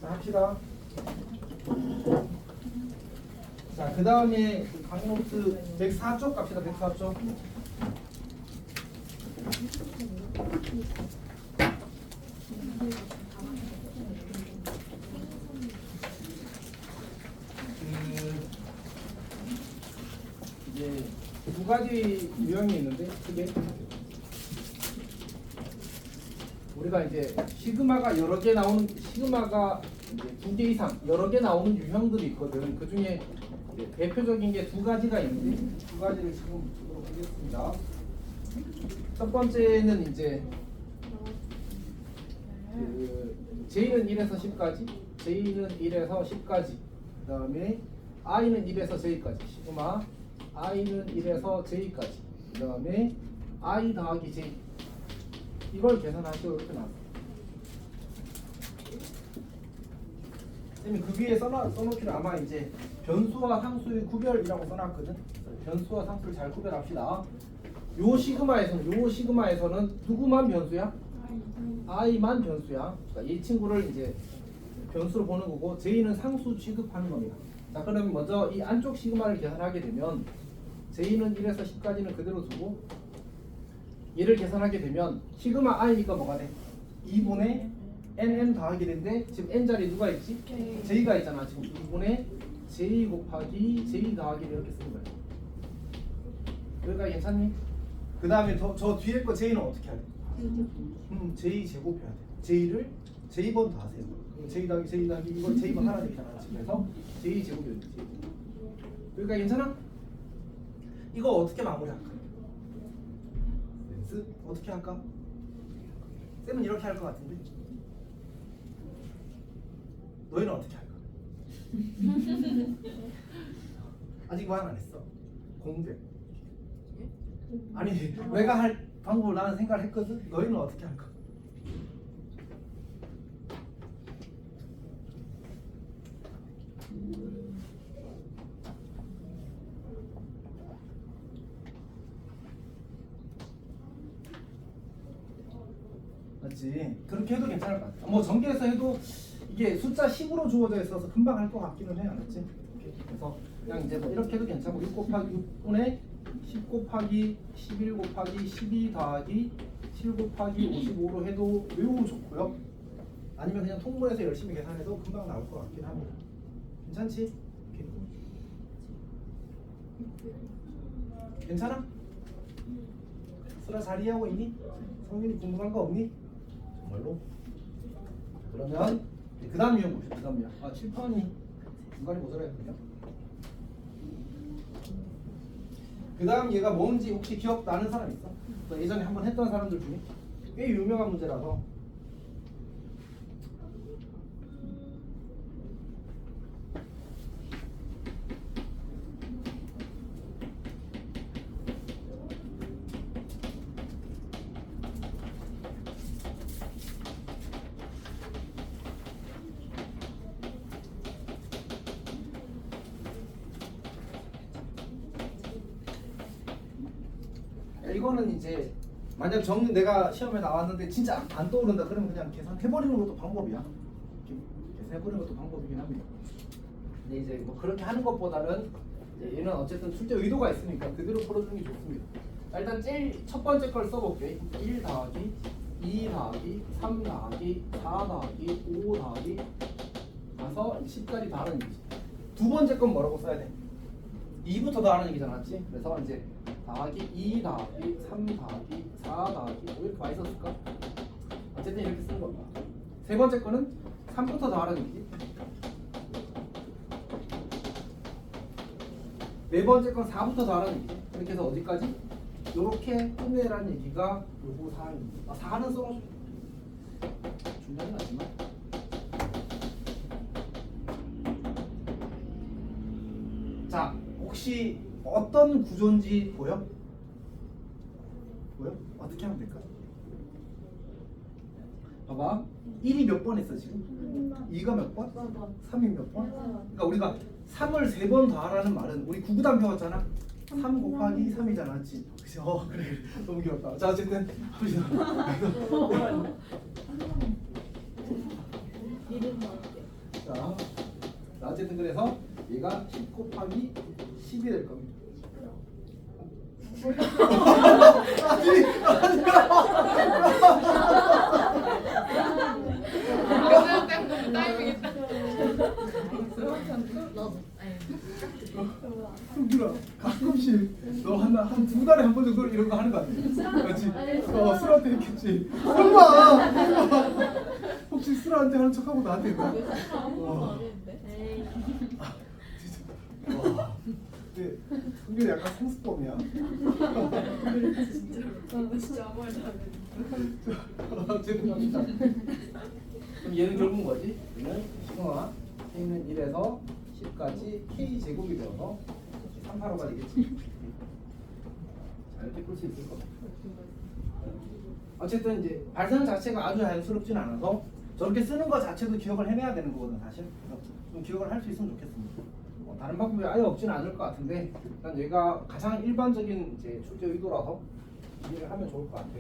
자, 합시다. 자, 그 다음에 강노트 104쪽 갑시다. 104쪽. 이제 두 가지 유형이 있는데 크게 우리가 이제 시그마가 여러 개 나오는 시그마가 두 개 이상 여러 개 나오는 유형들이 있거든. 그 중에 대표적인 게 두 가지가 있는데 두 가지를 지금 보도록 하겠습니다. 첫 번째는 이제 J는 1에서 10까지, J는 1에서 10까지, 그 다음에 I는 1에서 J까지, 시그마 I는 1에서 J까지, 그 다음에 I 더하기 J 이걸 계산하시고 이렇게 나왔어요. 선생님이 그 위에 써놓기를 아마 이제 변수와 상수의 구별이라고 써놨거든. 변수와 상수를 잘 구별합시다. 요 시그마에서는 누구만 변수야? I만 변수야. 그러니까 이 친구를 이제 변수로 보는 거고 J는 상수 취급하는 겁니다. 자, 그러면 먼저 이 안쪽 시그마를 계산하게 되면 J는 1에서 10까지는 그대로 두고 얘를 계산하게 되면 시그마 I니까 뭐가 돼? 2분의 NN 더하기 N인데 지금 N 자리 누가 있지? J가 있잖아. 지금 2분의 J 곱하기 J 더하기 이렇게 쓰는 거야. 여기까지 괜찮니? 그 다음에 저 뒤에 거 J는 어떻게 해야 돼? J 제곱해야 돼. J를 J번 더하세요. J 더하기 J 더하기 이거 J번 하나 되잖아. 그래서 J 제곱이 되지. 여기까지 괜찮아? 이거 어떻게 마무리할까? 어떻게 할까? 쌤은 이렇게 할 것 같은데 너희는 어떻게 할까? 아직 말 안 했어. 공백. 아니 내가 할 방법을 나는 생각을 했거든. 너희는 어떻게 할까? 맞지? 그렇게 해도 괜찮을 것 같아. 뭐 전개해서 해도 이게 숫자 10으로 주어져 있어서 금방 할 것 같기는 해. 알았지? 그래서 그냥 이제 뭐 이렇게 해도 괜찮고 6 곱하기 6분의 10 곱하기 11 곱하기 12 더하기 7 곱하기 55로 해도 매우 좋고요. 아니면 그냥 통분해서 열심히 계산해도 금방 나올 것 같긴 합니다. 괜찮지? 오케이. 괜찮아? 수라 잘 이해하고 있니? 성민이 궁금한 거 없니? 정말로? 그러면 그 다음 유형 보시죠. 그 다음 유형. 아 7번이 중간에 못 들어야겠군요. 그 다음 얘가 뭔지 혹시 기억나는 사람 있어? 예전에 한번 했던 사람들 중에 꽤 유명한 문제라서. 이거는 이제 만약 내가 시험에 나왔는데 진짜 안 떠오른다 그러면 그냥 계산해버리는 것도 방법이야. 계산해버리는 것도 방법이긴 합니다. 근데 이제 뭐 그렇게 하는 것보다는 이제 얘는 어쨌든 출제 의도가 있으니까 그대로 풀어주는 게 좋습니다. 자, 일단 제일 첫 번째 걸 써볼게. 1 더하기 2 더하기 3 더하기 4 더하기 5 더하기 가서 10까지 더하는 얘기지. 두 번째 건 뭐라고 써야 돼? 2부터 더하는 얘기잖아, 맞지? 그래서 이제 더하기 2 더하기 3 더하기 4 더하기 왜 이렇게 많이 썼을까? 어쨌든 이렇게 쓰는 겁니다. 세 번째 거는 3부터 더하는 얘기. 네 번째 건 4부터 더하는 얘기. 이렇게 해서 어디까지? 이렇게 끝내라는 얘기가 요거 4입니다. 4는 써놓죠. 중요하진 않지만. 자, 혹시 어떤 구조인지 보여? 보여? 어떻게 하면 될까? 봐봐. 1이 몇 번 했어 지금? 2가 몇 번? 3이 몇 번? 그러니까 우리가 3을 3번 더하라는 말은 우리 구구단 배웠잖아? 3 곱하기 3이잖아, 그치? 그래. 너무 귀엽다. 자, 어쨌든 하여튼 그래서 얘가 10 곱하기 10이 될 겁니다. 영상 때문에 타이밍 있다. 승준아 가끔씩 너 한 두 달에 한 번 정도 이런 거 하는 거 아니야? 그렇지? 술한테 했겠지. 설마 혹시 술한테 하는 척하고 나한테 했나? 와, 근데 승준이 약간 성수범이야. 진짜 아무 말도 안 해. 죄송합니다. 그럼 얘는 결국은 뭐지? 얘는 시그마 K는 1에서 10까지 K 제곱이 되어서 385가 되겠지. 자, 이렇게 풀 수 있을 겁니다. 어쨌든 이제 발생 자체가 아주 자연스럽진 않아서 저렇게 쓰는 거 자체도 기억을 해내야 되는 거거든 사실. 그래서 좀 기억을 할 수 있으면 좋겠습니다. 다른 방법이 아예 없지는 않을 것 같은데 일단 얘가 가장 일반적인 이제 출제 의도라서 이해를 하면 좋을 것 같아.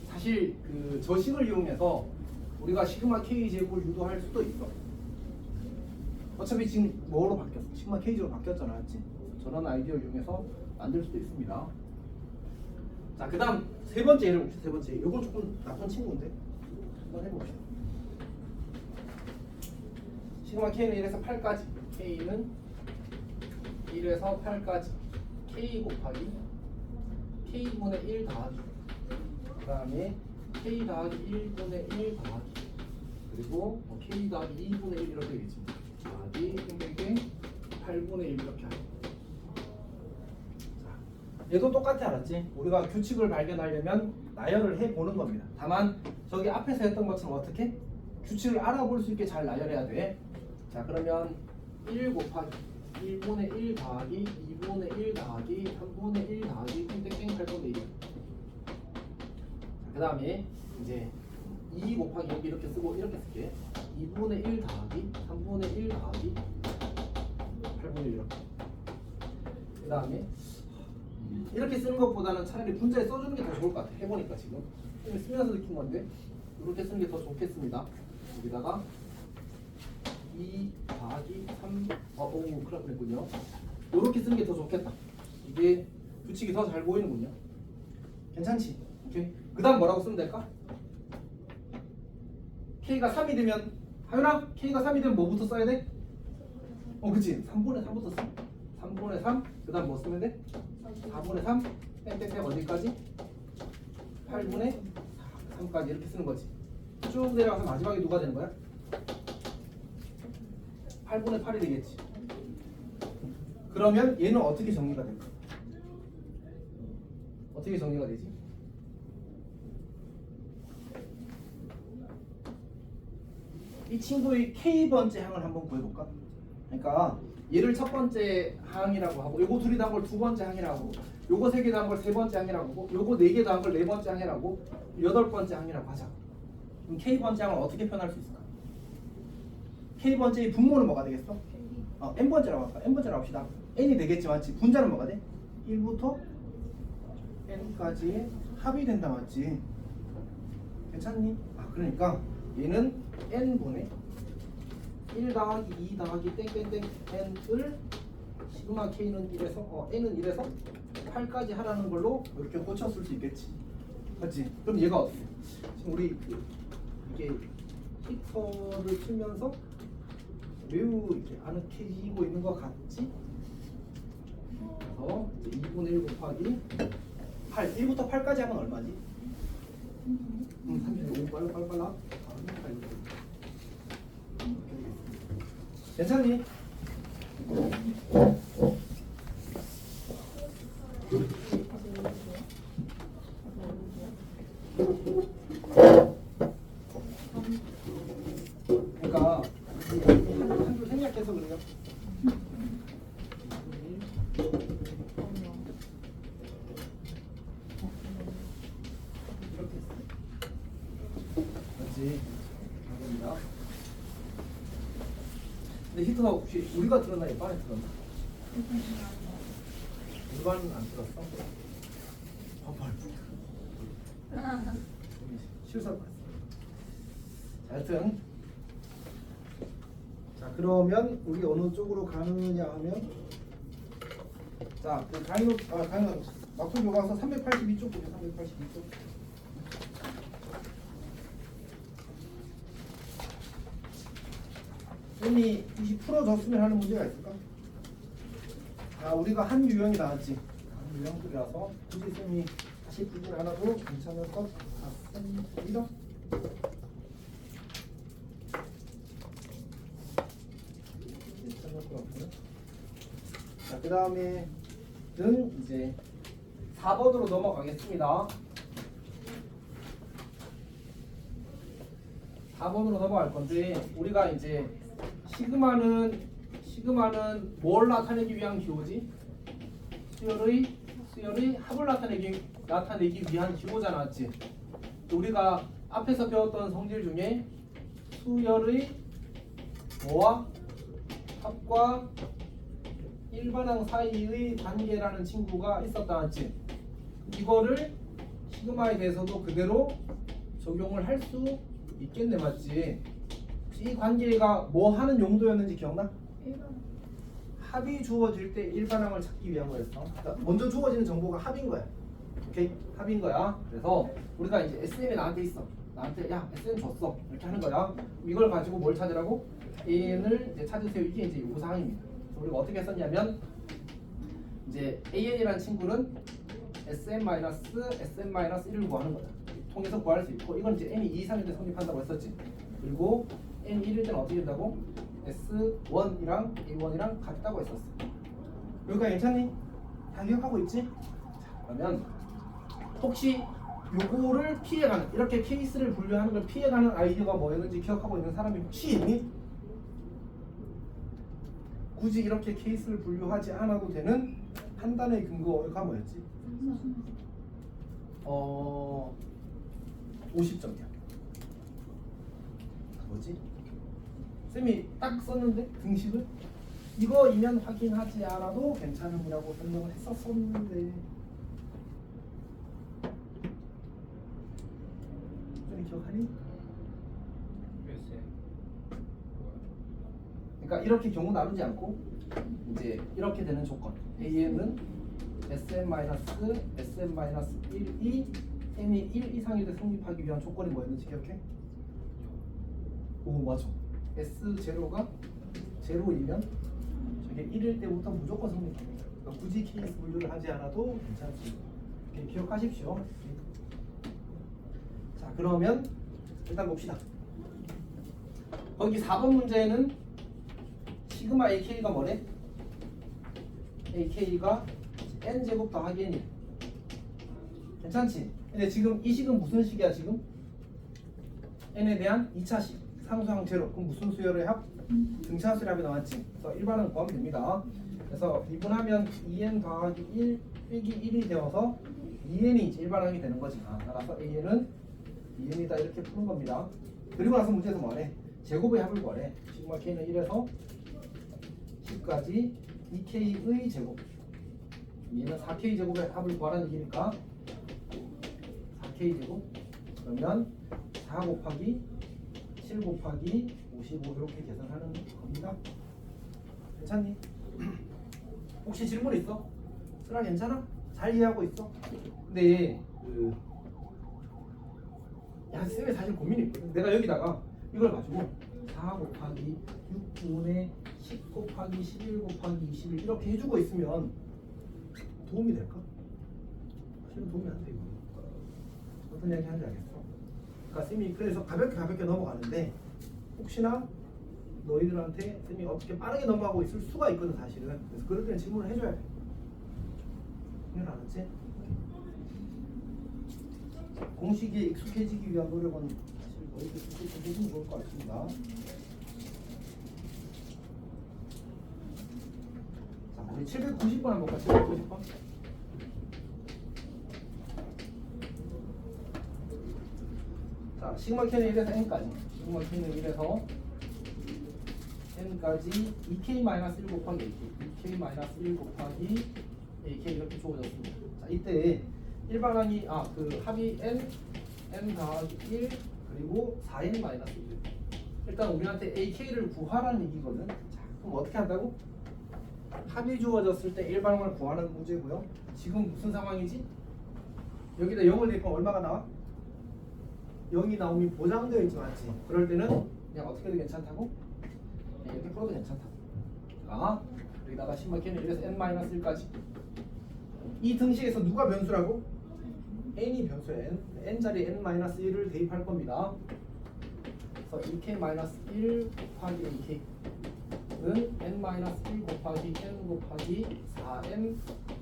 사실 그 저식을 이용해서 우리가 시그마 K 제곱을 유도할 수도 있어. 어차피 지금 뭐로 바뀌었어? 시그마 K 제곱 바뀌었잖아, 맞지? 저런 아이디어를 이용해서 만들 수도 있습니다. 자, 그다음 세 번째 예를 봅시다. 세 번째. 이건 조금 나쁜 친구인데 한번 해봅시다. 시그마 K는 1에서 8까지, K는 1에서 8까지, K 곱하기 K분의 1 더하기, 그 다음에 K 더하기 1분의 1 더하기, 그리고 K 더하기 2분의 1 이렇게 되겠지. 더하기 땡땡땡 8분의 1 이렇게 하고. 자, 얘도 똑같아, 알았지? 우리가 규칙을 발견하려면 나열을 해보는 겁니다. 다만 저기 앞에서 했던 것처럼 어떻게? 규칙을 알아볼 수 있게 잘 나열해야 돼. 자, 그러면 1 곱하기 1분의 1 더하기 2분의 1 더하기 3분의 1 더하기 땡땡땡 8분의 1. 그 다음에 이제 2 곱하기 여기 이렇게 쓰고 이렇게 쓸게. 2분의 1 더하기 3분의 1 더하기 8분의 1 이렇게. 그 다음에 이렇게 쓰는 것보다는 차라리 분자에 써주는 게 더 좋을 것 같아. 해보니까 지금 쓰면서 느낀 건데 이렇게 쓰는 게 더 좋겠습니다. 여기다가 2 더하기 3 그렇군요. 이렇게 쓰는 게 더 좋겠다. 이게 규칙이 더 잘 보이는군요. 괜찮지? 오케이. 그 다음 뭐라고 쓰면 될까? K가 3이 되면 하윤아 K가 3이 되면 뭐부터 써야 돼? 그치 3분의 3부터 써. 3분의 3 그 다음 뭐 쓰면 돼? 4분의 3 땡땡땡 어디까지? 8분의 3까지 이렇게 쓰는 거지. 쭉 내려가서 마지막에 누가 되는 거야? 8분의 8이 되겠지. 그러면 얘는 어떻게 정리가 될까? 어떻게 정리가 되지? 이 친구의 K번째 항을 한번 구해볼까? 그러니까 얘를 첫 번째 항이라고 하고 요거 둘이 더한 걸 두 번째 항이라고 하고 요거 세 개 더한 걸 세 번째 항이라고 하고 요거 네 개 더한 걸 네 번째 항이라고 여덟 번째 항이라고 하자. 그럼 K번째 항을 어떻게 표현할 수 있을까? K번째의 분모는 뭐가 되겠어? N번째라고 할까? N번째라고 합시다. N이 되겠지 맞지? 분자는 뭐가 돼? 1부터 N까지 합이 된다 맞지? 괜찮니? 그러니까 얘는 N분의 1 더하기 2 더하기 땡땡땡 N을 시그마 K는 1에서 N은 1에서 8까지 하라는 걸로 이렇게 고쳤을 수 있겠지. 맞지? 그럼 얘가 어떻게? 지금 우리 이게 히터를 틀면서 매우 이렇게 아늑해지고 있는 것 같지? 그래서 이제 2분의 1 곱하기 8 1부터 8까지 하면 얼마지? 35 빨라 괜찮니? 그러니까 한줄 생략해서 그래요. 이렇게 맞지? 감사합니다. 근데 히터가 혹시 우리가 들었나 일반에 들었나? 일반은 안 들었어? 헐. 실수할 뻔했어. 자, 하여튼 자 그러면 우리 어느 쪽으로 가느냐 하면 자 그 가이노 막수 교과서 382쪽 보죠. 382쪽. 쌤이 혹시 풀어줬으면 하는 문제가 있을까? 아 우리가 한 유형이 나왔지. 한 유형들이라서 굳이 쌤이 다시 풀지 않아도 괜찮을 것 같습니다. 괜찮을 것 같고요. 자 그 다음에는 이제 4번으로 넘어가겠습니다. 4번으로 넘어갈 건데 우리가 이제 시그마는 뭘 나타내기 위한 기호지? 수열의 합을 나타내기 위한 기호잖아, 맞지? 우리가 앞에서 배웠던 성질 중에 수열의 뭐와 합과 일반항 사이의 관계라는 친구가 있었다, 맞지? 이거를 시그마에 대해서도 그대로 적용을 할 수 있겠네, 맞지? 혹시 이 관계가 뭐 하는 용도였는지 기억나? 합이 주어질 때 일반항을 찾기 위한 거였어. 그러니까 먼저 주어지는 정보가 합인 거야. 오케이? 합인 거야. 그래서 우리가 이제 SN이 나한테 있어. 나한테 야 SN 줬어. 이렇게 하는 거야. 이걸 가지고 뭘 찾으라고? AN을 이제 찾으세요. 이게 이제 요구사항입니다. 그래서 우리가 어떻게 했었냐면 이제 AN이라는 친구는 SM-1을 구하는 거야. 통해서 구할 수 있고 이건 이제 n이 2 이상일 때 성립한다고 했었지. 그리고 n 1일 때는 어떻게 된다고? S1이랑 A1이랑 같다고 했었어. 여기가 괜찮니? 다 기억하고 있지? 자, 그러면 혹시 요거를 피해가는 이렇게 케이스를 분류하는 걸 피해가는 아이디어가 뭐였는지 기억하고 있는 사람이 혹시 있니? 굳이 이렇게 케이스를 분류하지 않아도 되는 판단의 근거가 뭐였지? 50점이야. 뭐지? 쌤이 딱 썼는데 등식을 이거이면 확인하지 않아도 괜찮으라고 설명을 했었었는데 쌤이 기억하니? 그러니까 이렇게 경우 나누지 않고 이제 이렇게 되는 조건 AN은 SM-1이 n이 1 이상일 때 성립하기 위한 조건이 뭐였는지 기억해? 오 맞아. S0가 0이면 저게 1일 때부터 무조건 성립합니다. 그러니까 굳이 케이스 분류를 하지 않아도 괜찮습니다. 이렇게 기억하십시오. 자 그러면 일단 봅시다. 거기 4번 문제에는 시그마 AK가 뭐래? AK가 n제곱 더하기 n이야. 괜찮지? 근데 지금 이 식은 무슨 식이야 지금? n에 대한 2차식 상수항 제로. 그럼 무슨 수열의 합? 등차수열의 합이 나왔지. 그래서 일반은 구하면 됩니다. 그래서 미분하면 2n 더하기 1 빼기 1이 되어서 2n이 이제 일반항이 되는 거지. 따라서 an은 2n이다 이렇게 푸는 겁니다. 그리고 나서 문제에서 뭐하래? 제곱의 합을 구하래. 시그마 k는 1에서 10까지 2k의 제곱. 얘는 4k 제곱의 합을 구하라는 얘기니까 4k 제곱. 그러면 4 곱하기 7 곱하기 55 이렇게 계산하는 겁니다. 괜찮니? 혹시 질문 있어? 쓰라 괜찮아? 잘 이해하고 있어? 근데 야 쌤이 사실 고민이 있거든. 내가 여기다가 이걸 가지고 4 곱하기 6분의 10 곱하기 11 곱하기 21 이렇게 해주고 있으면 도움이 될까? 사실은 도움이 안 돼. 이거 어떤 이야기 하는지 알겠어? 그러니까 쌤이 그래서 가볍게 넘어가는데 혹시나 너희들한테 쌤이 어떻게 빠르게 넘어가고 있을 수가 있거든 사실은. 그래서 그럴 때는 질문을 해줘야 돼. 이해를 알았지? 공식에 익숙해지기 위한 노력은 사실 너희들 해주면 좋을 것 같습니다. 자, 우리 790번 한번 볼까? 790번. 자, 시그마 k는 1에서 n까지. 시그마 k는 1에서 n까지 2k-1 곱하기 ak, 2k-1 곱하기 ak 이렇게 주어졌습니다. 자, 이때 일반항이 그 합이 n 더하기 1 그리고 4n-1 일단 우리한테 AK를 구하라는 얘기거든. 자, 그럼 어떻게 한다고? 합이 주어졌을 때 일반항을 구하는 문제고요. 지금 무슨 상황이지? 여기다 0을 대입하면 얼마가 나와? 0이 나오면 보장되어 있지 않지? 그럴 때는 그냥 어떻게 해도 괜찮다고? 그냥 이렇게 풀어도 괜찮다고. 여기다가 신박해는 1에서 n-1까지. 이 등식에서 누가 변수라고? n이 변수야. n자리 n-1을 대입할 겁니다. 그래서 2k-1 곱하기 ak는 n-1 곱하기 n 곱하기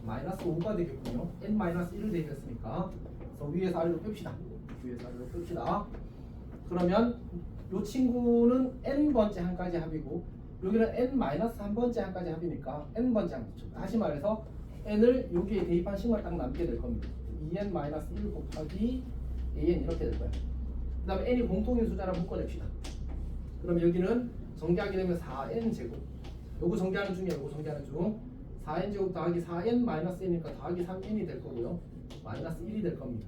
4n-5가 되겠군요. n-1을 대입했으니까. 그래서 위에서 아래로 뺍시다. 위에서 아래로 뺍시다. 그러면 이 친구는 n번째 항까지 합이고 여기는 n-1번째 항까지 합이니까 n번째 항이죠. 다시 말해서 n을 여기에 대입한 식만 딱 남게 될 겁니다. 2n-1 곱하기 an 이렇게 될 거예요. 그 다음에 n이 공통인 숫자라 묶어냅시다. 그럼 여기는 정리하게 되면 4n 제곱. 요거 정리하는 중이야. 요거 정리하는 중. 4n 제곱 더하기 4n 마이너스 n이니까 더하기 3n이 될 거고요. 마이너스 1이 될 겁니다.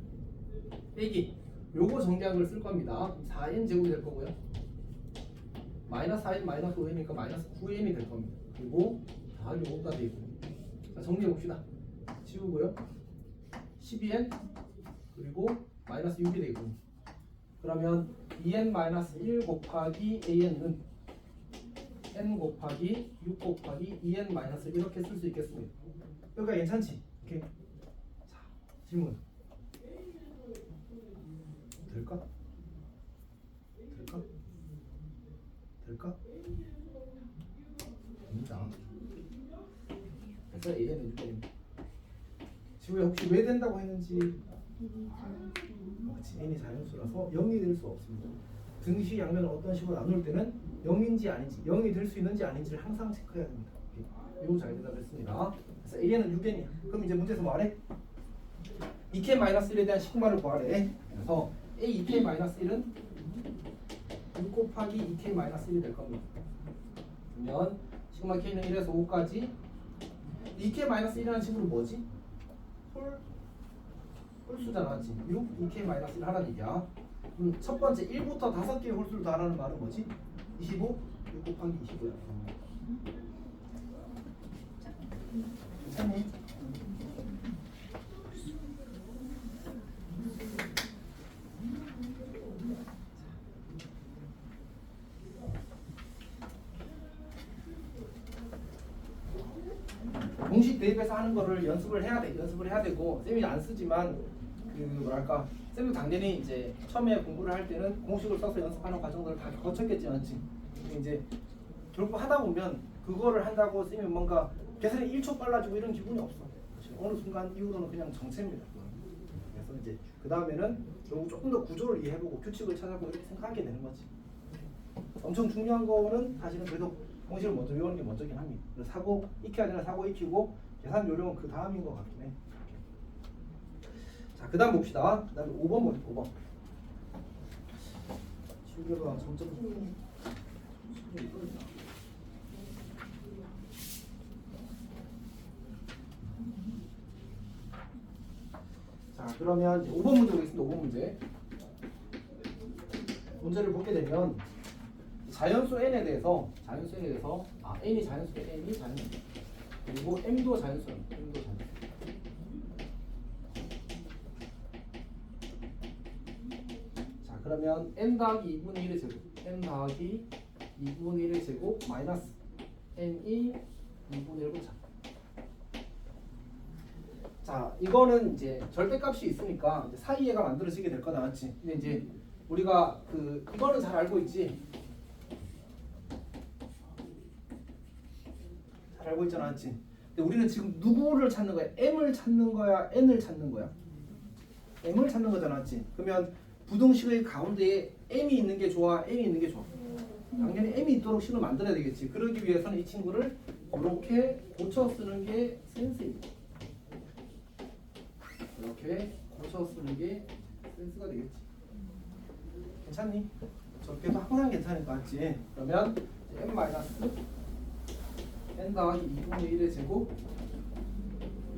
빼기. 요거 정리한 걸 쓸 겁니다. 4n 제곱이 될 거고요. 마이너스 4n 마이너스 5n이니까 마이너스 9n이 될 겁니다. 그리고 더하기 5가 되고. 자, 정리해 봅시다. 지우고요. 12n 그리고 마이너스 6이 되고. 그러면 2n-1 곱하기 an은 n 곱하기 6 곱하기 2n- 이렇게 쓸 수 있겠습니다. 여기가 괜찮지? 오케이. 자, 질문. 될까? 될까? 될까? 됩니다. 그래서 an은 6입니다. 지우야 혹시 왜 된다고 했는지? 그렇지, n이 자연수라서 0이 될 수 없습니다. 등식 양면을 어떤 식으로 나눌 때는 0인지 아닌지 0이 될 수 있는지 아닌지를 항상 체크해야 됩니다. 이거 잘 대답했습니다. 그래서 a는 6n이야. 그럼 이제 문제에서 뭐하래? 2k-1에 대한 시그마를 구하래. 그래서 a 2k-1은 6 곱하기 2k-1이 될 겁니다. 그러면 시그마 k는 1에서 5까지 2k-1이라는 식으로 뭐지? 홀수잖아, 맞지? 6, 2k-1 하라는 얘기야. 첫 번째 1부터 5개의 홀수를 더하라는 말은 뭐지? 25, 6 곱하기 25야. 괜찮니? 공식 대입해서 하는 거를 연습을 해야 돼. 연습을 해야 되고 쌤이 안 쓰지만 그 뭐랄까 쌤도 당연히 이제 처음에 공부를 할 때는 공식을 써서 연습하는 과정들을 다 거쳤겠지만 이제 결국 하다 보면 그거를 한다고 쌤이 뭔가 계산이 1초 빨라지고 이런 기분이 없어. 어느 순간 이후로는 그냥 정체입니다. 그래서 이제 그 다음에는 결국 조금 더 구조를 이해해보고 규칙을 찾아보고 이렇게 생각하게 되는 거지. 엄청 중요한 거는 사실은 그래도 공식을 먼저 외우는 게 먼저긴 합니다. 사고 익혀야 되는 사고 익히고 계산 요령은 그 다음인 것 같긴 해. 자, 그 다음 봅시다. 그 다음에 5번 봅시다. 5번. 실교가 점점 자, 그러면 5번 문제 보겠습니다. 5번 문제. 문제를 보게 되면 자연수 n에 대해서 n이 자연수 그리고 m도 자연수야. 자, 그러면 n 더하기 2분의 1의 제곱 n 더하기 2분의 1의 제곱 마이너스 n이 2분의 1을 잡아. 자, 이거는 이제 절대값이 있으니까 이제 사이에가 만들어지게 될 거 나왔지. 근데 이제 우리가 이거는 잘 알고 있지. 잘 알고 있잖아, 맞지? 근데 우리는 지금 누구를 찾는 거야? m을 찾는 거야? n을 찾는 거야? m을 찾는 거잖아, 맞지? 그러면 부등식의 가운데에 m이 있는 게 좋아? n이 있는 게 좋아? 당연히 m이 있도록 식을 만들어야 되겠지. 그러기 위해서는 이 친구를 이렇게 고쳐 쓰는 게 센스입니다. 이렇게 고쳐 쓰는 게 센스가 되겠지. 괜찮니? 저렇게도 항상 괜찮을 것 같지? 그러면 m 마이너스 n 더하기 2분의 1의 제곱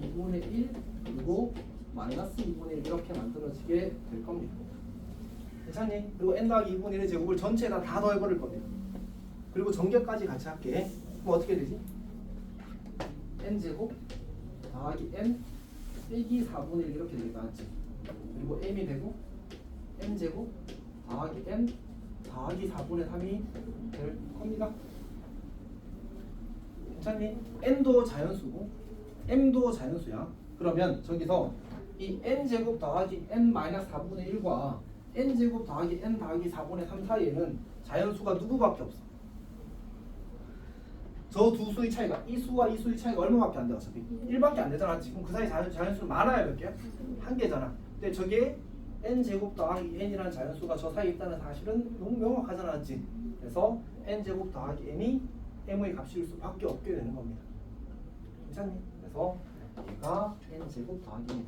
2분의 1 그리고 마이너스 2분의 1 이렇게 만들어지게 될 겁니다. 괜찮니? 그리고 n 더하기 2분의 1의 제곱을 전체에다 다 더해버릴 거예요. 그리고 전개까지 같이 할게. 그럼 어떻게 되지? n제곱 더하기 n 빼기 4분의 1 이렇게 되겠다. 맞지? 그리고 m이 되고 n제곱 더하기 n 더하기 4분의 3이 될 겁니다. 괜찮니? n도 자연수고 m도 자연수야. 그러면 저기서 이 n제곱 더하기 n-4분의 1과 n제곱 더하기 n 더하기 4분의 3 사이에는 자연수가 누구밖에 없어? 저 두 수의 차이가 이 수와 이 수의 차이가 얼마밖에 안 돼? 어차피 1밖에 안 되잖아. 지금 그 사이 자연수 많아야 몇 개야? 한 개잖아. 근데 저게 n제곱 더하기 n이라는 자연수가 저 사이에 있다는 사실은 너무 명확하잖아. 맞지? 그래서 n제곱 더하기 n이 m의 값일 수밖에 없게 되는 겁니다. 괜찮니? 그래서 얘가 n제곱 더하기 n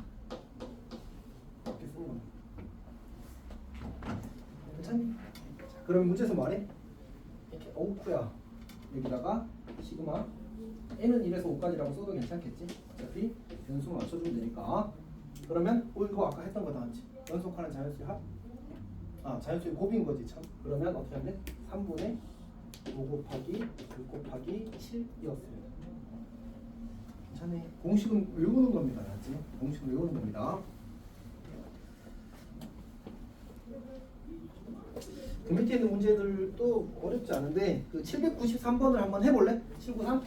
이렇게 쓰는 겁니다. 괜찮니? 자, 그럼 문제에서 뭐하래? 이렇게 어우쿠야 여기다가 시그마 n은 1에서 5까지라고 써도 괜찮겠지? 어차피 변수만 맞춰주면 되니까. 그러면 이거 아까 했던 거 다 하지. 연속하는 자연수의 합? 자연수의 곱인 거지 참. 그러면 어떻게 하면 돼? 3분의 5 곱하기 6 곱하기 7이었습니다. 괜찮네. 공식은 외우는 겁니다. 알았지? 공식은 외우는 겁니다. 그 밑에 있는 문제들도 어렵지 않은데 그 793번을 한번 해볼래? 793?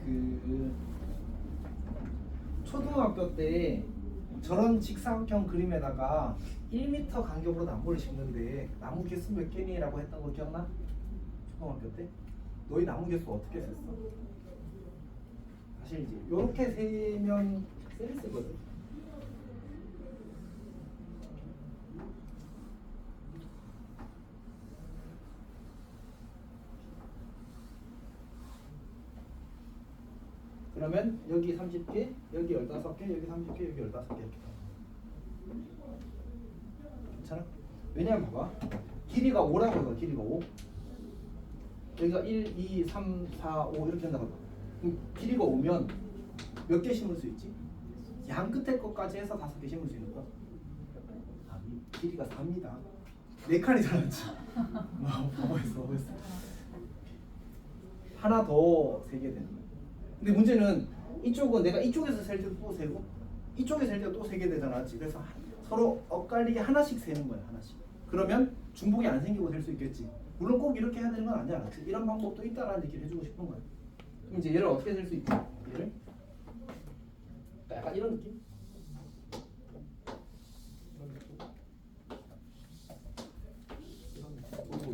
그 초등학교 때 저런 직사각형 그림에다가 1m 간격으로 나무를 심는데 나무 개수 몇 개니라고 했던 거 기억나? 초등학교 때? 너희 나무 개수 어떻게 셌어? 사실 이제 요렇게 세면 센스거든. 그러면 여기 30개, 여기 15개, 여기 30개, 여기 15개 이렇게. 괜찮아? 왜냐면 봐봐. 길이가 5라고 해봐. 길이가 5. 여기가 1, 2, 3, 4, 5 이렇게 한다고 해봐. 그럼 길이가 5면 몇 개 심을 수 있지? 양 끝에 것까지 해서 5개 심을 수 있는 거야. 길이가 4입니다. 4칸이잖아. 봐봐 있어. 하나 더 세게 되는 거야. 근데 문제는 이쪽은 내가 이쪽에서 셀 때도 또 세고 이쪽에서 셀 때도 또 세게 되잖아. 그래서 서로 엇갈리게 하나씩 세는 거야. 하나씩. 그러면 중복이 안 생기고 될 수 있겠지. 물론 꼭 이렇게 해야 되는 건 아니야. 알았지? 이런 방법도 있다라는 얘기를 해주고 싶은 거야. 그럼 이제 얘를 어떻게 셀 수 있지? 얘를 약간 이런 느낌?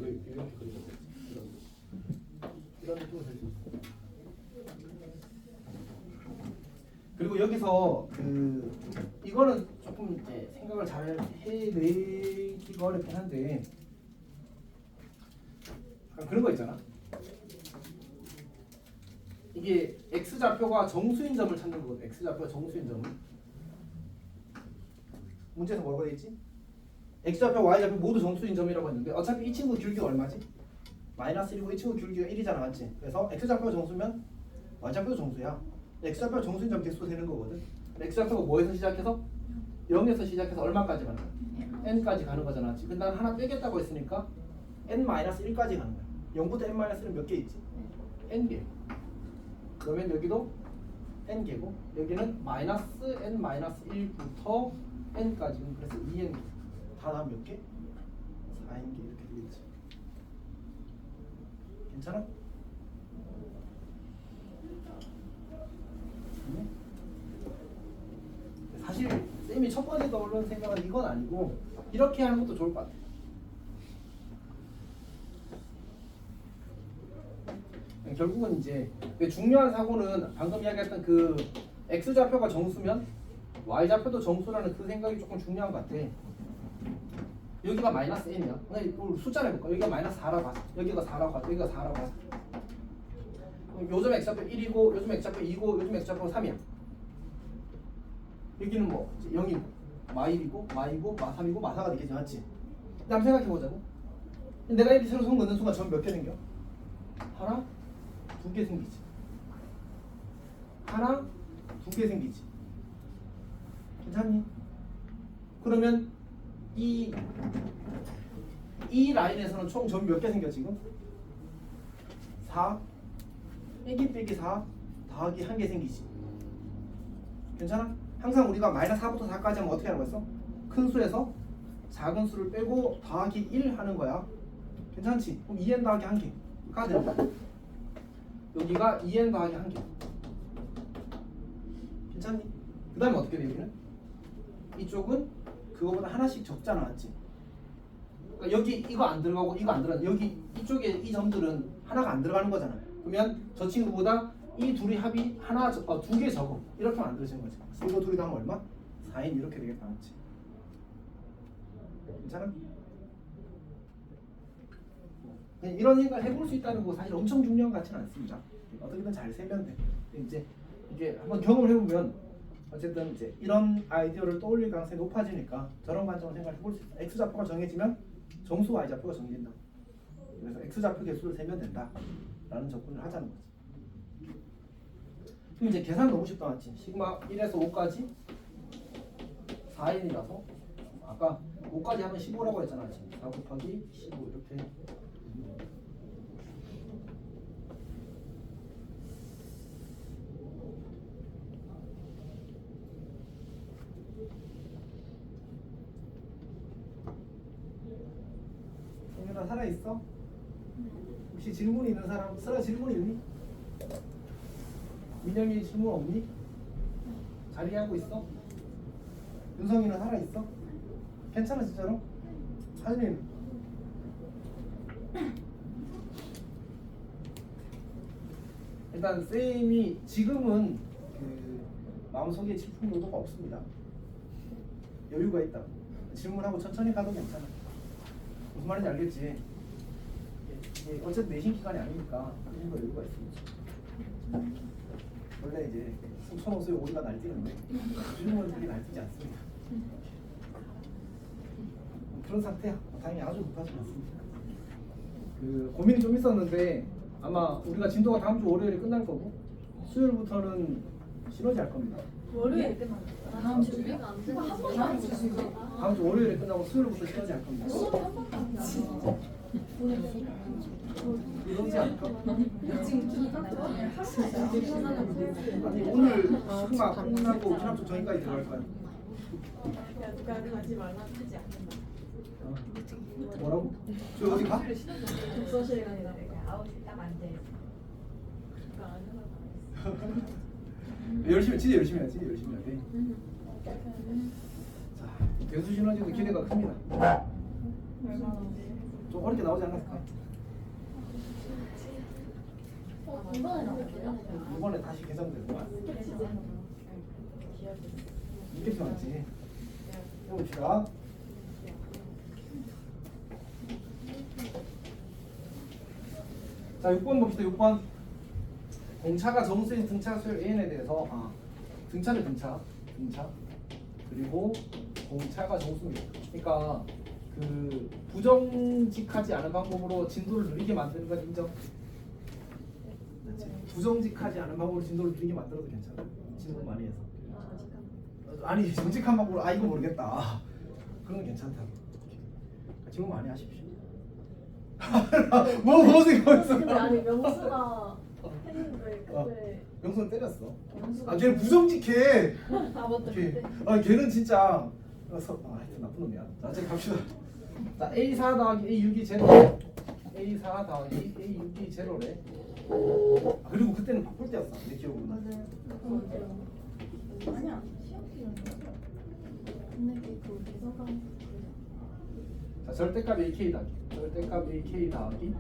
왜 이렇게 그리셨지? 이런 느낌으로 셀 수 있어. 그리고 여기서 이거는 조금 이제 생각을 잘 내기가 어렵긴 한데 그런 거 있잖아. 이게 x좌표가 정수인 점을 찾는 거거든. x좌표가 정수인 점을. 문제에서 뭐라고 돼 있지? x좌표, y좌표 모두 정수인 점이라고 했는데 어차피 이 친구 기울기가 얼마지? 마이너스 1이고 이 친구 기울기가 1이잖아, 맞지? 그래서 x좌표가 정수면 y좌표도 정수야. x좌표가 정수인 점 개수 되는 거거든. x좌표가 뭐에서 시작해서? 0에서 시작해서 얼마까지 가는 거야? n까지 가는 거잖아, 맞지? 근데 난 하나 빼겠다고 했으니까 n-1까지 가는 거야. 0부터 n-1은 몇 개 있지? n개. 그러면 여기도 n개고 여기는 마이너스 n-1부터 n까지. 그래서 2n 다 나면 몇 개? 4n개 이렇게 되겠지. 괜찮아? 사실 쌤이 첫 번째 떠오르는 생각은 이건 아니고 이렇게 하는 것도 좋을 것 같아. 결국은 이제 중요한 사고는 방금 이야기했던 그 x좌표가 정수면 y좌표도 정수라는 그 생각이 조금 중요한 것 같아. 여기가 마이너스 n이야. 숫자를 해볼까? 여기가 마이너스 4라고 하자. 여기가 4라고 하자. 여기가 4라고 하자. 요즘 x좌표 1이고 요즘 x좌표 2고 요즘 x좌표 3이야. 여기는 뭐 0이고 마1이고 마2고 마3이고 마4가 되겠지, 맞지? 한번 생각해보자고. 내가 이렇게 새로 손 긋는 순간 전 몇 개 생겨? 하나? 2개 생기지. 하나? 2개 생기지. 괜찮니? 그러면 이 라인에서는 총 점이 몇 개 생겨 지금? 4 빼기 4 더하기 1개 생기지. 괜찮아? 항상 우리가 마이너스 4부터 4까지 하면 어떻게 하는 거였어? 큰 수에서 작은 수를 빼고 더하기 1 하는 거야. 괜찮지? 그럼 2n 더하기 1개가 된다. 여기가 2n 더하기 1개. 괜찮니? 그 다음에 어떻게 돼? 여기는? 이쪽은 그거보다 하나씩 적잖아, 맞지? 그러니까 여기 이거 안 들어가고 이거 안 들어가. 여기 이쪽에 이 점들은 하나가 안 들어가는 거잖아. 그러면 저 친구보다 이 둘이 합이 하나 2개 적어. 이렇게 만들어진 거지. 이거 둘이 다 하면 얼마? 4인 이렇게 되겠다, 맞지? 괜찮아? 그냥 이런 생각을 해볼 수 있다는 거 사실 엄청 중요한 것 같지는 않습니다. 어떻게든 잘 세면 돼. 이제 이게 한번 경험을 해보면 어쨌든 이제 이런 아이디어를 떠올릴 가능성이 높아지니까 저런 관점으로 생각을 해볼 수 있어. x좌표가 정해지면 정수 y좌표가 정해진다. 그래서 x좌표 개수를 세면 된다라는 접근을 하자는 거지. 그럼 이제 계산 너무 쉽다, 맞지? 시그마 1에서 5까지 4n이라서 아까 5까지 하면 15라고 했잖아, 지금 4 곱하기 15 이렇게. 영현아 살아있어? 혹시 질문 있는 사람? 슬아 질문 있니? 민영이 질문 없니? 자리하고 있어? 윤성이는 살아있어? 괜찮아 진짜로? 하진이는? 일단 쌤이 지금은 그 마음속에 질풍노도가 없습니다. 여유가 있다. 질문하고 천천히 가도 괜찮아. 무슨 말인지 알겠지? 어쨌든 내신 기간이 아니니까 그 정도 여유가 있습니다. 원래 이제 천호수에 오리가 날뛰는데 요즘은 그게 날뛰지 않습니다. 그런 상태야. 다행히 아주 급하지 않습니다. 그 고민이 좀 있었는데 아마 우리가 진도가 다음 주 월요일에 끝날 거고 수요일부터는 시너지 할 겁니다. 월요일 끝나요. 다음 주가 안 되는 다음 주 다음 주 월요일에 끝나고 수요일부터 시너지 할 겁니다. 이러지 않을까? 아니 오늘 시그마 끝나고 지난주 저희까지 들어갈 거야. 누가 가지 말라 하지 않는다. 뭐라고? 저 어디 가? 독서실에 가니까 9시 딱 앉아있어. 그거 안 하려고 열심히 진짜 열심히 해야지. 열심히 해야 돼. 자, 대수 시너지도 기대가 큽니다. 얼마나 좀 어렵게 나오지 않았을까? 이번에 나올게요. 이번에 다시 개정된 거야? 이렇게 맞지? 해봅시다. 자 6번 봅시다. 6번 공차가 정수인 등차 수열 N에 대해서 등차 그리고 공차가 정수입니다. 그러니까 그 부정직하지 않은 방법으로 진도를 느리게 만드는 건 인정? 부정직하지 않은 방법으로 진도를 느리게 만들어도 괜찮아. 진도 많이 해서. 아니 정직한 방법으로 이거 모르겠다. 그런 건 괜찮다. 지금 많이 하십시오. 뭐 보세요. 근데 아니 명수가 했는데 그때 영수는 때렸어. 명수가 걔 부정직해. 아 맞다 걔, 그때 걔는 진짜 하여튼 나쁜 놈이야. 자, 이제 갑시다. 자, A4 더하기 A6이 제로. A4 더하기 A6이 제로래. 그리고 그때는 바꿀 때였어. 내 기억으로는. 맞아요. 아니야 시험 기간이었어. 근데 그 대서관 자, 절대값 AK 더하기. 절대값 AK 더하기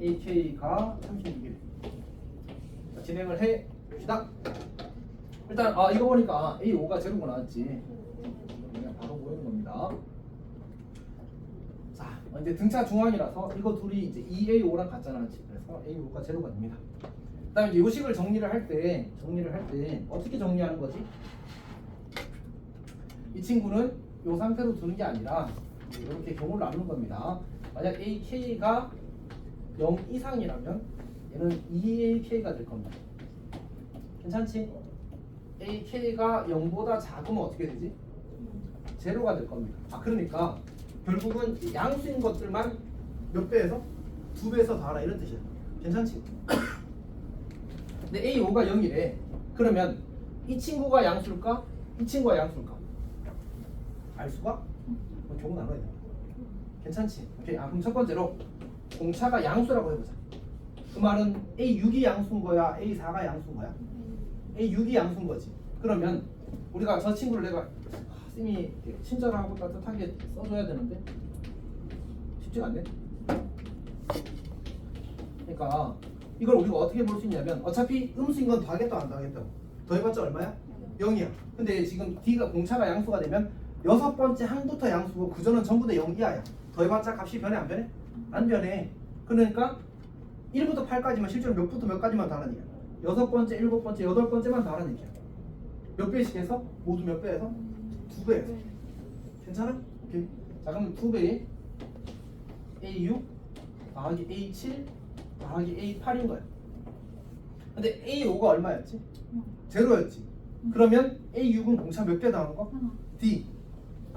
AK가 36이래. 자, 진행을 해 봅시다. 일단 이거 보니까 A5가 제로가 나왔지. 그냥 바로 보이는 겁니다. 자, 이제 등차 중앙이라서 이거 둘이 이제 2A5랑 같잖아. 그래서 A5가 제로가 됩니다. 그다음에 이제 요식을 정리를 할 때 어떻게 정리하는 거지? 이 친구는 이 상태로 두는 게 아니라 이렇게 경우를 나누는 겁니다. 만약 AK가 0 이상이라면 얘는 2AK가 될 겁니다. 괜찮지? AK가 0보다 작으면 어떻게 되지? 제로가 될 겁니다. 그러니까 결국은 양수인 것들만 몇 배에서? 2배에서 더하라 이런 뜻이야. 괜찮지? 근데 A5가 0이래. 그러면 이 친구가 양수일까? 이 친구가 양수일까? 알 수가? 그럼 경우 나눠야 돼. 괜찮지? 오케이. 그럼 첫 번째로 공차가 양수라고 해보자. 그 말은 A6이 양수인 거야? A4가 양수인 거야? A6이 양수인 거지. 그러면 우리가 저 친구를 내가 쌤이 친절하고 따뜻하게 써줘야 되는데 쉽지가 않네. 그러니까 이걸 우리가 어떻게 볼 수 있냐면 어차피 음수인 건 더하겠다 안 더하겠다고. 더해봤자 얼마야? 0이야. 근데 지금 D가 공차가 양수가 되면 여섯 번째 항부터 양수고 그전은 전부 다 0 이하야. 더해봤자 값이 변해 안 변해? 안 변해. 그러니까 1부터 8까지만 실제로 몇부터 몇까지만 더하는 얘기야. 여섯 번째, 일곱 번째, 여덟 번째만 더하는 얘기야. 몇 배씩 해서? 모두 몇 배에서? 2배에서. 괜찮아? 오케이. 자 그럼 2배에 A6 더하기 A7 더하기 A8인 거야. 근데 A5가 얼마였지? 제로였지. 그러면 A6은 공차 몇 개 더하는 거? D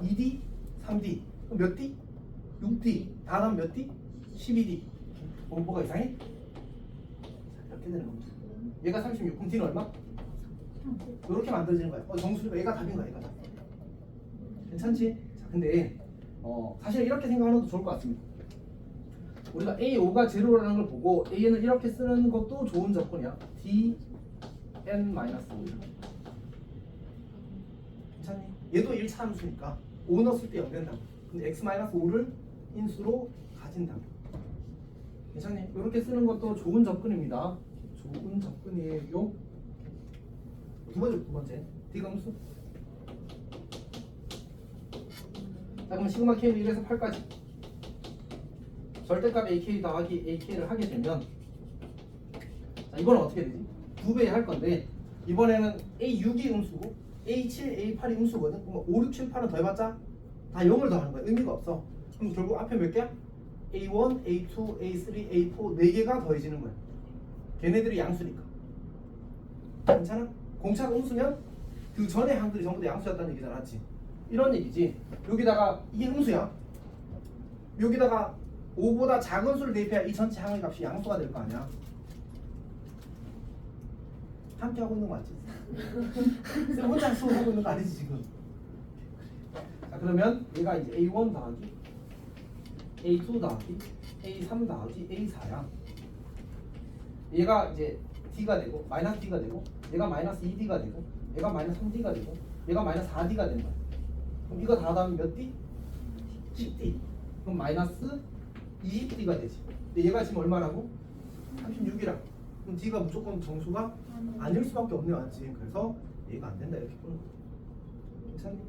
2D 3D 그럼 몇 D? 6D 다음 몇 D? 12D 뭐가 이상해? 이렇게 되는 겁니다. 얘가 36 그럼 D는 얼마? 이렇게 만들어지는 거야. 정수니까 얘가 답인 거야. 얘가 답. 괜찮지? 자, 근데 사실 이렇게 생각하는 것도 좋을 것 같습니다. 우리가 A5가 제로라는 걸 보고 AN을 이렇게 쓰는 것도 좋은 접근이야. DN-5 괜찮니? 얘도 1차 함수니까 5 넣었을 때 0 된다고. 근데 X-5를 인수로 가진다고. 괜찮니? 이렇게 쓰는 것도 좋은 접근입니다. 좋은 접근이에요. 두 번째 D가 함수. 자 그럼 시그마 K는 1에서 8까지 절대값 AK 더하기 AK를 하게 되면 자 이번엔 어떻게 되지? 2배 할 건데 이번에는 A6이 음수고 A7, A8이 음수거든. 그럼 5, 6, 7, 8은 더해봤자 다 0을 더하는 거야. 의미가 없어. 그럼 결국 앞에 몇 개야? A1, A2, A3, A4 4개가 더해지는 거야. 걔네들이 양수니까. 괜찮아? 공차가 음수면 그 전에 항들이 전부 다 양수였다는 얘기잖아. 맞지? 이런 얘기지. 여기다가 이게 음수야. 여기다가 5보다 작은 수를 대입해야 이 전체 항의 값이 양수가 될 거 아니야. 함께 하고 있는 거 맞지? 쌤 혼자 수업하고 있는 거 아니지 지금. 자 그러면 얘가 이제 A1 더하기 A2 더하기 A3 더하기 A4야. 얘가 이제 D가 되고 마이너스 D가 되고 얘가 마이너스 2D가 되고 얘가 마이너스 3D가 되고 얘가 마이너스 4D가 되는 거야. 그럼 이거 다 더하면 몇 D? 10D. 그럼 마이너스 20D가 되지. 근데 얘가 지금 얼마라고? 36이라. 그럼 D가 무조건 정수가 아닐 수밖에 없네. 맞지? 그래서 얘가 안 된다 이렇게 보는 거야. 괜찮니?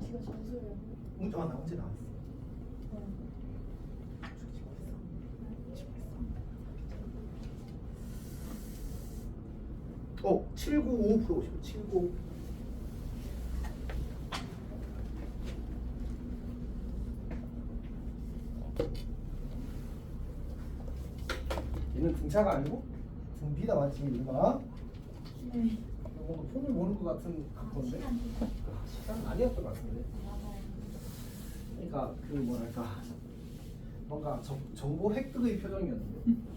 D가 전수예요. 나 문제 나왔어. 795 풀어보시고 795. 얘는 등차가 아니고 등비다 맞지 얘가? 네. 뭔가 폰을 보는 것 같은 건데 시간 아니었던 것 같은데. 그러니까 그 뭐랄까 뭔가 정보 획득의 표정이었는데.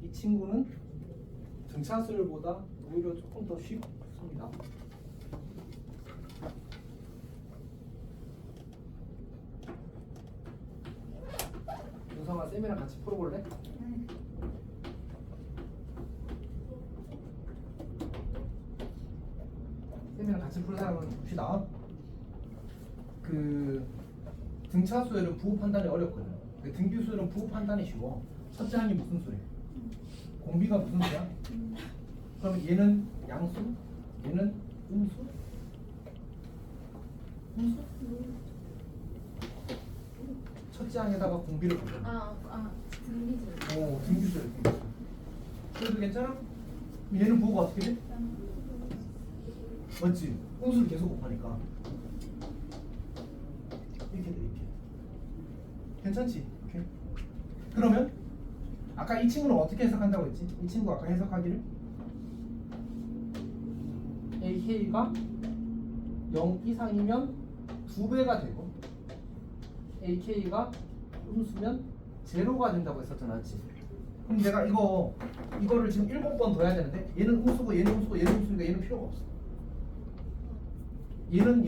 이 친구는 등차수열보다 오히려 조금 더 쉽습니다. 윤성아 쌤이랑 같이 풀어볼래? 쌤이랑 같이 풀 사람은 봅시다. 그 등차수열은 부호 판단이 어렵거든. 등비수열은 부호 판단이 쉬워. 첫째 항이 무슨 수래? 공비가 무슨 수야? 그럼 얘는 양수? 얘는 음수? 음수? 첫째 항에다가 공비를 붙여. 등비질. 등비수열. 그래도 괜찮아? 얘는 부호가 어떻게 돼? 맞지? 음수를 계속 곱하니까 이렇게 돼 이렇게. 괜찮지? 오케이. 그러면 아까 이 친구는 어떻게 해석한다고 했지? 이 친구 아까 해석하기를 AK가 0 이상이면 2배가 되고 AK가 음수면 제로가 된다고 했었잖아, 맞지? 그럼 내가 이거를 지금 7번 더 해야 되는데 얘는 음수고 얘는 음수고 얘는 음수니까 얘는 필요가 없어. 얘는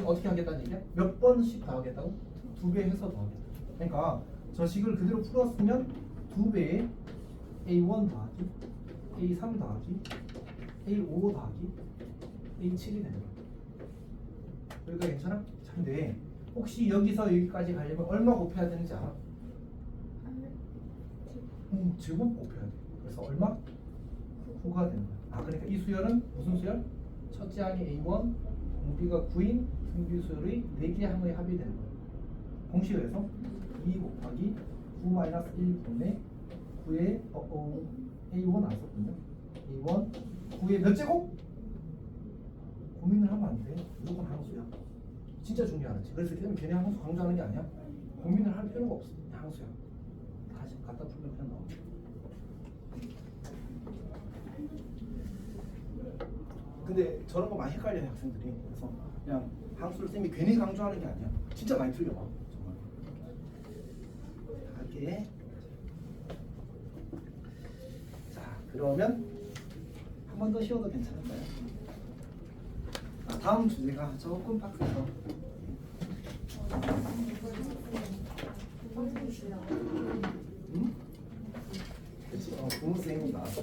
어떻게 하겠다는 얘기야? 몇 번씩 더하겠다고? 2배 해서 더하겠다. 그러니까 저 식을 그대로 풀었으면 2배에 A1 더하기 A3 더하기 A5 더하기 A7이 되는 거야. 여기가 괜찮아? 자, 근데 혹시 여기서 여기까지 가려면 얼마 곱해야 되는지 알아? 제곱 곱해야 돼. 그래서 얼마? 9가 되는 거야. 아, 그러니까 이 수열은 무슨 수열? 첫째 항이 A1, 공비가 9인 등비 수열의 4개 항의 합이 되는 거야. 공식에서 2 곱하기 9-1분의 9의 A1 나왔었군요. A1 9의 몇 제곱? 고민을 하면 안 돼. 무조건 항수야. 진짜 중요하지. 그래서 걔네 항수 강조하는 게 아니야. 고민을 할 필요가 없어. 그냥 항수야. 다시 갖다 풀면 그냥 나와. 근데 저런 거 많이 헷갈려요, 학생들이. 그래서 그냥 항수를 쌤이 괜히 강조하는 게 아니야. 진짜 많이 틀려봐. 정말. 할게. 자, 그러면 한 번 더 쉬어도 괜찮을까요? 다음 주제가 조금 빡세서. 응? 그치? 부모쌤이 나왔어.